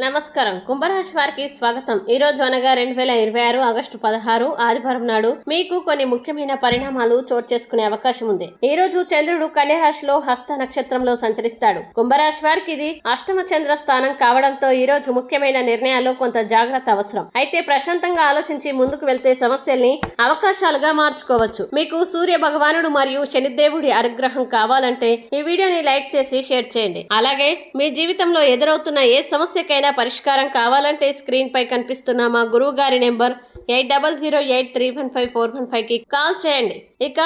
నమస్కారం. కుంభరాశి వారికి స్వాగతం. ఈ రోజు అనగా 2026 ఆగస్టు 16 ఆదివారం నాడు మీకు కొన్ని ముఖ్యమైన పరిణామాలు చోటు చేసుకునే అవకాశం ఉంది. ఈ రోజు చంద్రుడు కన్య రాశిలో హస్త నక్షత్రంలో సంచరిస్తాడు. కుంభరాశి వారికి ఇది అష్టమ చంద్ర స్థానం కావడంతో ఈ రోజు ముఖ్యమైన నిర్ణయాల్లో కొంత జాగ్రత్త అవసరం. అయితే ప్రశాంతంగా ఆలోచించి ముందుకు వెళ్తే సమస్యల్ని అవకాశాలుగా మార్చుకోవచ్చు. మీకు సూర్య భగవానుడు మరియు శనిదేవుడి అనుగ్రహం కావాలంటే ఈ వీడియోని లైక్ చేసి షేర్ చేయండి. అలాగే మీ జీవితంలో ఎదురవుతున్న ఏ సమస్యకైనా పరిష్కారం కావాలంటే స్క్రీన్ పై కనిపిస్తున్న మా గురువు గారి నెంబర్ 8008315415 కి కాల్ చేయండి. ఇక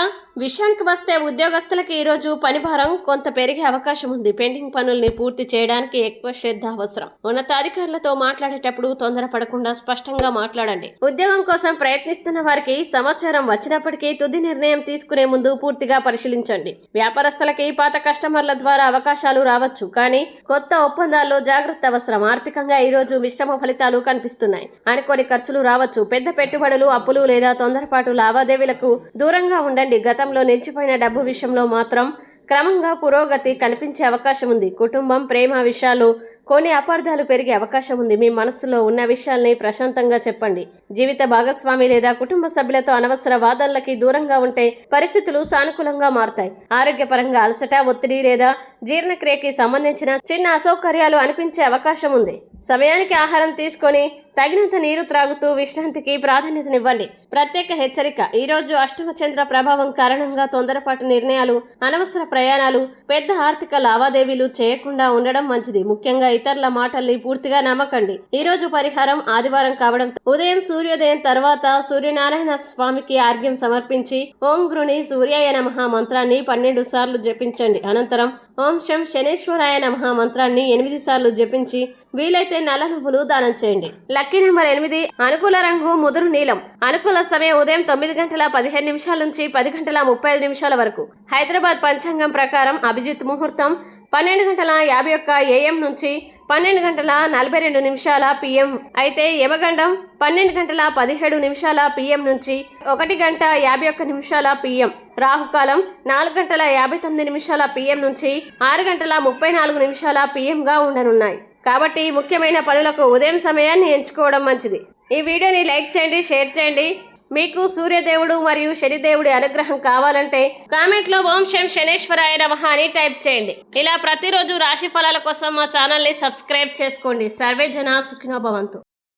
విషయానికి వస్తే ఉద్యోగస్తులకి ఈ రోజు పని భారం కొంత పెరిగే అవకాశం ఉంది. పెండింగ్ పనుల్ని పూర్తి చేయడానికి ఎక్కువ శ్రద్ధ అవసరం. ఉన్నతాధికారులతో మాట్లాడేటప్పుడు తొందరపడకుండా స్పష్టంగా మాట్లాడండి. ఉద్యోగం కోసం ప్రయత్నిస్తున్న వారికి సమాచారం వచ్చినప్పటికీ తుది నిర్ణయం తీసుకునే ముందు పూర్తిగా పరిశీలించండి. వ్యాపారస్తులకి పాత కస్టమర్ల ద్వారా అవకాశాలు రావచ్చు, కానీ కొత్త ఒప్పందాల్లో జాగ్రత్త అవసరం. ఆర్థికంగా ఈ రోజు మిశ్రమ ఫలితాలు కనిపిస్తున్నాయి. అనుకోని ఖర్చులు రావచ్చు. పెద్ద పెట్టుబడులు, అప్పులు లేదా తొందరపాటు లావాదేవీలకు దూరంగా ఉండండి. గతంలో నిలిచిపోయిన డబ్బు విషయంలో మాత్రం క్రమంగా పురోగతి కనిపించే అవకాశం ఉంది. కుటుంబం, ప్రేమ విషయాలు కొన్ని అపార్థాలు పెరిగే అవకాశం ఉంది. మీ మనసులో ఉన్న విషయాల్ని ప్రశాంతంగా చెప్పండి. జీవిత భాగస్వామి లేదా కుటుంబ సభ్యులతో అనవసర వాదనలకి దూరంగా ఉంటే పరిస్థితులు సానుకూలంగా మారుతాయి. ఆరోగ్యపరంగా అలసట, ఒత్తిడి లేదా జీర్ణక్రియకి సంబంధించిన చిన్న అసౌకర్యాలు అనిపించే అవకాశం ఉంది. సమయానికి ఆహారం తీసుకొని తగినంత నీరు త్రాగుతూ విశ్రాంతికి ప్రాధాన్యతనివ్వండి. ప్రత్యేక హెచ్చరిక: ఈ రోజు అష్టమ చంద్ర ప్రభావం కారణంగా తొందరపాటు నిర్ణయాలు, అనవసర ప్రయాణాలు, పెద్ద ఆర్థిక లావాదేవీలు చేయకుండా ఉండడం మంచిది. ముఖ్యంగా ఇతరుల మాటల్ని పూర్తిగా నమ్మకండి. ఈ రోజు పరిహారం: ఆదివారం కావడం ఉదయం సూర్యోదయం తర్వాత సూర్యనారాయణ స్వామికి ఆర్ఘ్యం సమర్పించి ఓం గృణి సూర్యాయ నమః మంత్రాన్ని 12 సార్లు జపించండి. అనంతరం ఓం శం శనేశ్వరాయ నమః మంత్రాన్ని 8 సార్లు జపించి వీలైతే నల్ల నువ్వులు దానం చేయండి. Lucky number 8. అనుకూల రంగు ముదురు నీలం. అనుకూల సమయం ఉదయం 9:15 నుంచి 10:35 వరకు. హైదరాబాద్ పంచాంగం ప్రకారం అభిజిత్ ముహూర్తం 12:51 AM నుంచి 12:42 PM. అయితే యమగండం 12:17 PM నుంచి 1:51 PM. రాహుకాలం 4:59 PM నుంచి 6:34 PM గా ఉండనున్నాయి. కాబట్టి ముఖ్యమైన పనులకు ఉదయం సమయాన్ని ఎంచుకోవడం మంచిది. ఈ వీడియోని లైక్ చేయండి, షేర్ చేయండి. మీకు సూర్యదేవుడు మరియు శనిదేవుడి అనుగ్రహం కావాలంటే కామెంట్ లో ఓం శం శనేశ్వరాయ నమః అని టైప్ చేయండి. ఇలా ప్రతిరోజు రాశి ఫలాల కోసం మా ఛానల్ ని సబ్స్క్రైబ్ చేసుకోండి. సర్వే జన సుఖినో భవంతు.